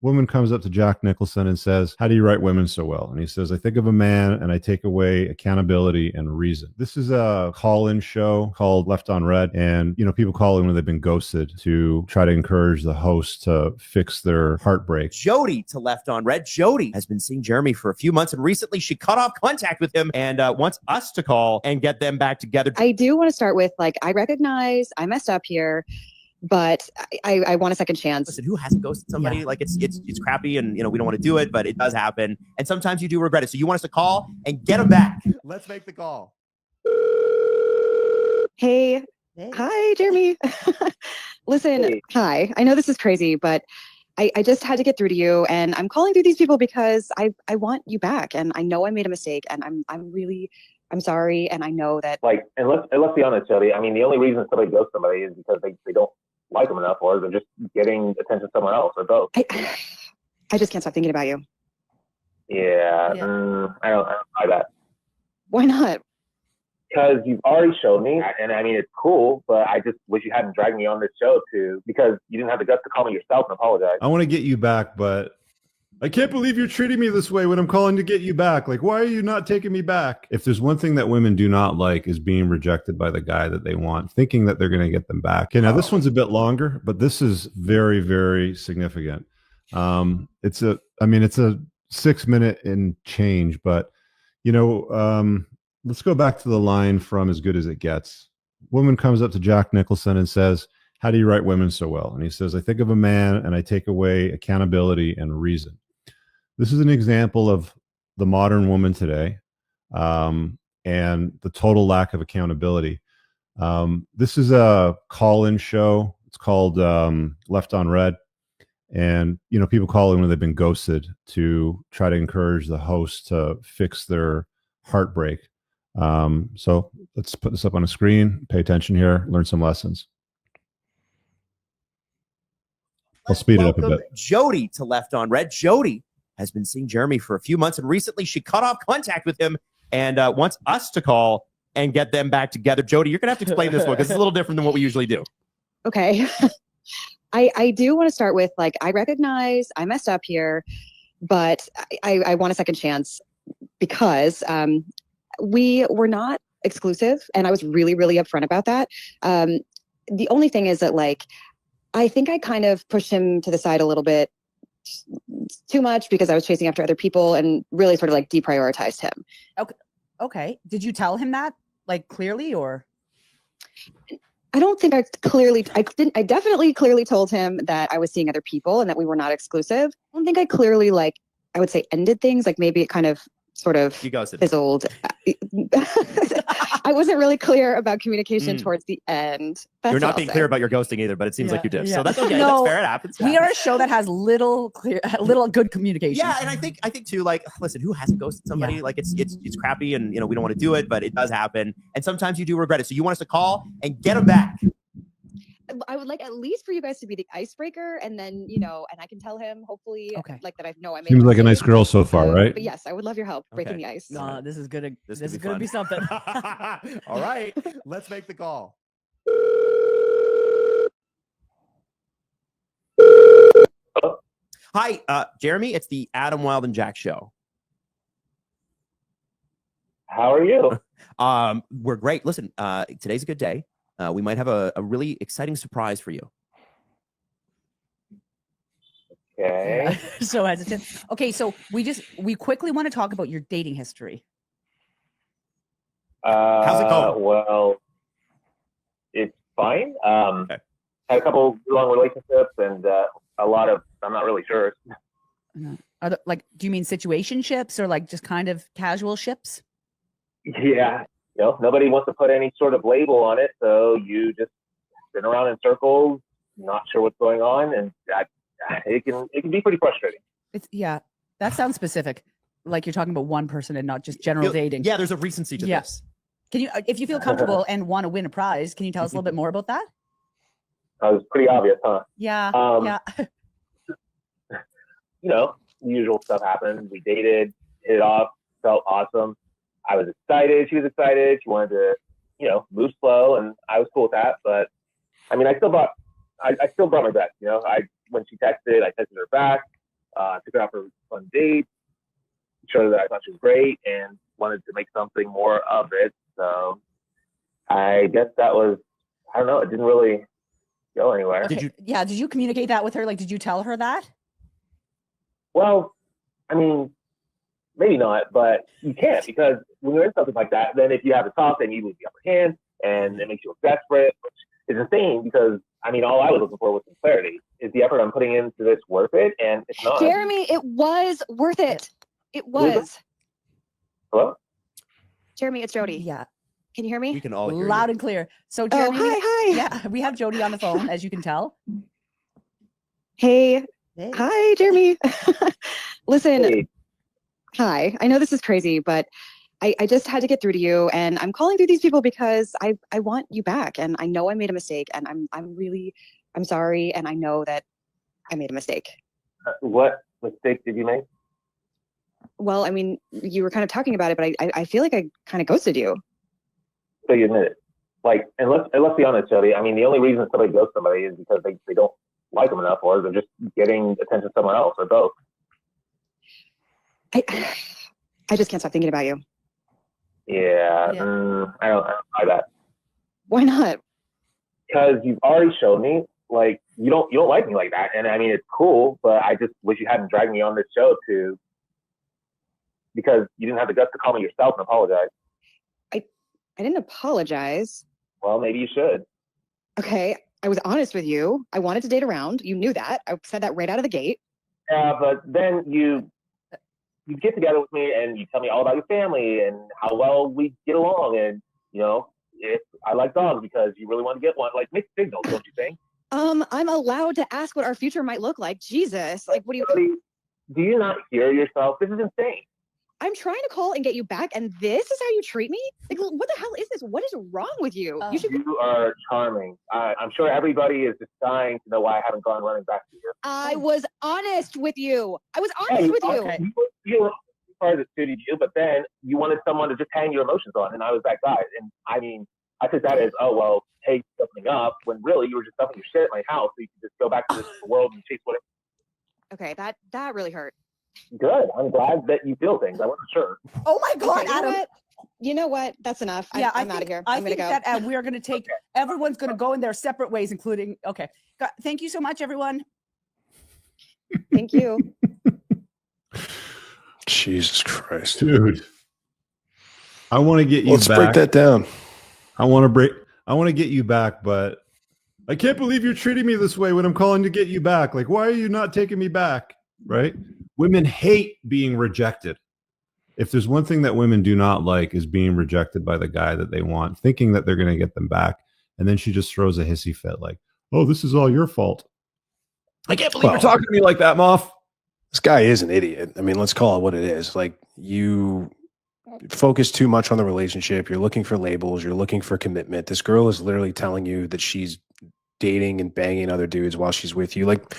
Woman comes up to Jack Nicholson and says, "How do you write women so well?" And he says, "I think of a man and I take away accountability and reason." This is a call-in show called Left on Red. And, people call in when they've been ghosted to try to encourage the host to fix their heartbreak. Jody to Left on Red. Jody has been seeing Jeremy for a few months, and recently she cut off contact with him and wants us to call and get them back together. I do want to start with, I recognize I messed up here, but I want a second chance. Listen, who hasn't ghosted somebody? Yeah. It's crappy, and we don't want to do it, but it does happen, and sometimes you do regret it. So you want us to call and get them back. Let's make the call. Hey. Hi, Jeremy. Listen, hey. Hi. I know this is crazy, but I just had to get through to you, and I'm calling through these people because I want you back, and I know I made a mistake, and I'm sorry, and I know that. And let's be honest, Jody. I mean, the only reason somebody ghosts somebody is because they don't like them enough, or they're just getting attention somewhere else, or both. I just can't stop thinking about you. Yeah. I don't buy that. Why not? Because you've already showed me, and I mean, it's cool, but I just wish you hadn't dragged me on this show because you didn't have the guts to call me yourself and apologize. I want to get you back, but I can't believe you're treating me this way when I'm calling to get you back. Why are you not taking me back? If there's one thing that women do not like is being rejected by the guy that they want, thinking that they're going to get them back. Okay, now this one's a bit longer, but this is very, very significant. It's a 6-minute and change, but let's go back to the line from As Good as It Gets. Woman comes up to Jack Nicholson and says, "How do you write women so well?" And he says, "I think of a man and I take away accountability and reason." This is an example of the modern woman today, and the total lack of accountability. This is a call-in show. It's called Left on Red. And, people call in when they've been ghosted to try to encourage the host to fix their heartbreak. So let's put this up on a screen. Pay attention here. Learn some lessons. I'll speed it up a bit. Jody to Left on Red. Jody has been seeing Jeremy for a few months, and recently she cut off contact with him and wants us to call and get them back together. Jody, you're going to have to explain this one because it's a little different than what we usually do. Okay. I do want to start with, I recognize I messed up here, but I want a second chance because we were not exclusive, and I was really, really upfront about that. The only thing is that, I think I kind of pushed him to the side a little bit too much because I was chasing after other people and really sort of deprioritized him. Okay. Did you tell him that clearly, or? I don't think I definitely clearly told him that I was seeing other people and that we were not exclusive. I don't think I clearly I would say ended things. Maybe it kind of sort of fizzled. I wasn't really clear about communication towards the end. You're not being clear about your ghosting either, but it seems like you did. Yeah. So that's okay. No, that's fair. It happens. We are a show that has little good communication. Yeah, and I think too, listen, who hasn't ghosted somebody? Yeah. It's crappy, and we don't want to do it, but it does happen, and sometimes you do regret it. So you want us to call and get them back. I would like at least for you guys to be the icebreaker, and then and I can tell him hopefully that I know I made. Seems like a nice girl so far, right? But yes, I would love your help breaking the ice. No, this is gonna be something. All right, let's make the call. Hi, Jeremy. It's the Adam Wild and Jack show. How are you? We're great. Listen, today's a good day. We might have a really exciting surprise for you. Okay. So hesitant. Okay, so we quickly want to talk about your dating history. How's it going? Well, it's fine. Had a couple long relationships and a lot of, I'm not really sure. Do you mean situationships or just kind of casual ships? Yeah. Nobody wants to put any sort of label on it, so you just spin around in circles, not sure what's going on, and it can be pretty frustrating. That sounds specific. Like you're talking about one person and not just general dating. Yeah, there's a recency to this. Can you, if you feel comfortable and want to win a prize, can you tell us a little bit more about that? That was pretty obvious, huh? Yeah. The usual stuff happened. We dated, hit it off, felt awesome. I was excited. She was excited. She wanted to, move slow, and I was cool with that. But I mean, I still brought my best. When she texted, I texted her back. Took her out for fun dates, showed her that I thought she was great, and wanted to make something more of it. So I guess that was, I don't know, it didn't really go anywhere. Okay. Did you communicate that with her? Like, did you tell her that? Well, I mean, maybe not, but you can't, because when you're in something like that, then if you have a talk, then you lose the upper hand, and it makes you look desperate, which is insane, because, I mean, all I was looking for was some clarity. Is the effort I'm putting into this worth it? And it's not. Jeremy, it was worth it. It was. Hello? Jeremy, it's Jody. Yeah. Can you hear me? We can all hear Loud you. and clear. So, Oh, Jeremy, hi. yeah, we have Jody on the phone, as you can tell. Hey. Hey. Hi, Jeremy. Listen, Hey. hi. I know this is crazy, but I just had to get through to you, and I'm calling through these people because I want you back, and I know I made a mistake, and I'm sorry, and I know that I made a mistake. What mistake did you make? Well, I mean, you were kind of talking about it, but I feel like I kind of ghosted you. So you admit it. Like, and let's be honest, Jody. I mean, the only reason somebody ghosts somebody is because they don't like them enough, or they're just getting attention somewhere else, or both. I just can't stop thinking about you. Yeah. I don't buy that. Why not? Because you've already showed me, like, you don't like me like that, and I mean, it's cool, but I just wish you hadn't dragged me on this show because you didn't have the guts to call me yourself and apologize. I didn't apologize. Well, maybe you should. Okay, I was honest with you. I wanted to date around. You knew that. I said that right out of the gate. Yeah, but then you get together with me and you tell me all about your family and how well we get along, and if I like dogs because you really want to get one, like, mixed signals, don't you think? I'm allowed to ask what our future might look like. Jesus, like, what do you? Do you not hear yourself? This is insane. I'm trying to call and get you back, and this is how you treat me? Like, what the hell is this? What is wrong with you? You are charming. I'm sure everybody is just dying to know why I haven't gone running back to you. I was honest with you. I was honest with you. Okay. You were part that suited you, but then you wanted someone to just hang your emotions on, and I was that guy. And I mean, I took that as, oh, well, hey, something up, when really you were just dumping your shit at my house so you could just go back to this world and chase whatever. Okay, that really hurt. Good. I'm glad that you feel things. I wasn't sure. Oh my God, Okay, Adam. You know what? That's enough. Yeah, I'm out of here. I I'm going think to go. that we are going to take, everyone's going to go in their separate ways, including, okay. Thank you so much, everyone. Thank you. Jesus Christ. Dude. I want to get you Let's back. break that down. I want to get you back, but I can't believe you're treating me this way when I'm calling to get you back. Like, why are you not taking me back? Right? Women hate being rejected. If there's one thing that women do not like is being rejected by the guy that they want, thinking that they're going to get them back. And then she just throws a hissy fit like, oh, this is all your fault. I can't believe you're talking to me like that, Moff. This guy is an idiot. I mean, let's call it what it is. Like, you focus too much on the relationship. You're looking for labels. You're looking for commitment. This girl is literally telling you that she's dating and banging other dudes while she's with you. Like,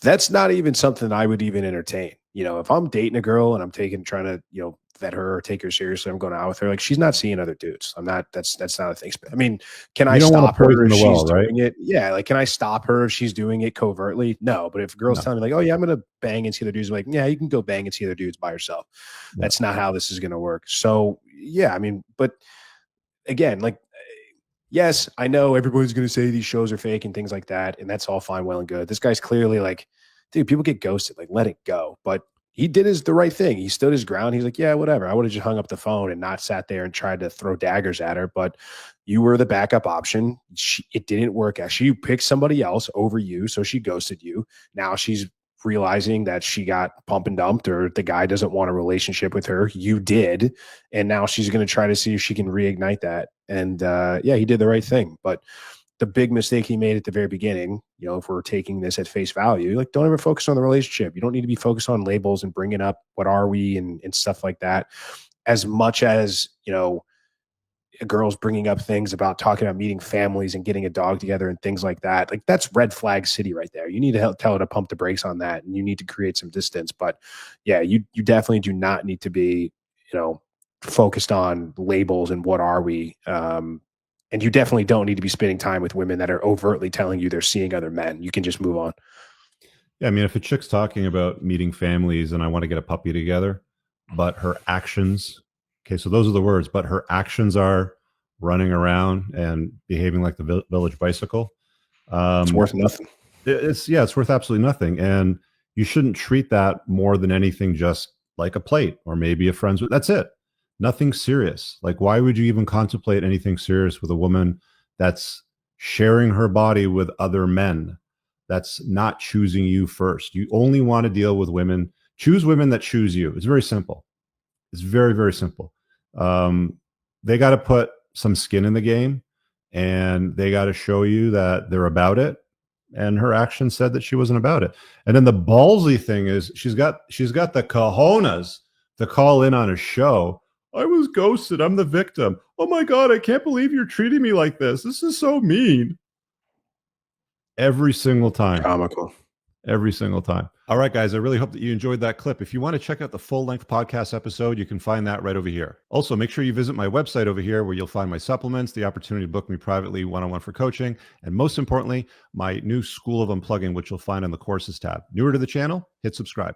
that's not even something I would even entertain. If I'm dating a girl and I'm trying to, vet her or take her seriously, I'm going out with her. Like, she's not seeing other dudes. I'm not, that's not a thing. I mean, can I stop her if she's doing it? Yeah. Like, can I stop her if she's doing it covertly? No. But if a girl's telling me like, oh yeah, I'm going to bang and see other dudes, I'm like, yeah, you can go bang and see other dudes by yourself. Yeah. That's not how this is going to work. So yeah, I mean, but again, like, yes, I know everybody's going to say these shows are fake and things like that. And that's all fine, well and good. This guy's clearly like, dude, people get ghosted, like, let it go. But he did the right thing. He stood his ground. He's like, yeah, whatever. I would have just hung up the phone and not sat there and tried to throw daggers at her. But you were the backup option. It didn't work out. She picked somebody else over you, so she ghosted you. Now she's realizing that she got pump and dumped, or the guy doesn't want a relationship with her. You did. And now she's going to try to see if she can reignite that. And yeah, he did the right thing. But the big mistake he made at the very beginning, if we're taking this at face value, like, don't ever focus on the relationship. You don't need to be focused on labels and bringing up what are we and stuff like that. As much as, a girl's bringing up things about talking about meeting families and getting a dog together and things like that. Like, that's red flag city right there. You need to tell her to pump the brakes on that, and you need to create some distance. But yeah, you definitely do not need to be, focused on labels and what are we. And you definitely don't need to be spending time with women that are overtly telling you they're seeing other men. You can just move on. Yeah, I mean, if a chick's talking about meeting families and I want to get a puppy together, but her actions, okay, so those are the words, but her actions are running around and behaving like the village bicycle. It's Um, worth nothing. it's worth absolutely nothing, and you shouldn't treat that more than anything just like a plate or maybe a friend's. That's it. Nothing serious. Like, why would you even contemplate anything serious with a woman that's sharing her body with other men? That's not choosing you first. You only want to deal with women. Choose women that choose you. It's very simple. It's very, very simple. They got to put some skin in the game, and they got to show you that they're about it. And her action said that she wasn't about it. And then the ballsy thing is she's got the cojones to call in on a show. I was ghosted. I'm the victim. Oh my God, I can't believe you're treating me like this. This is so mean. Every single time. Comical. Every single time. All right, guys, I really hope that you enjoyed that clip. If you want to check out the full-length podcast episode, you can find that right over here. Also, make sure you visit my website over here where you'll find my supplements, the opportunity to book me privately one-on-one for coaching, and most importantly, my new School of Unplugging, which you'll find on the courses tab. Newer to the channel, hit subscribe.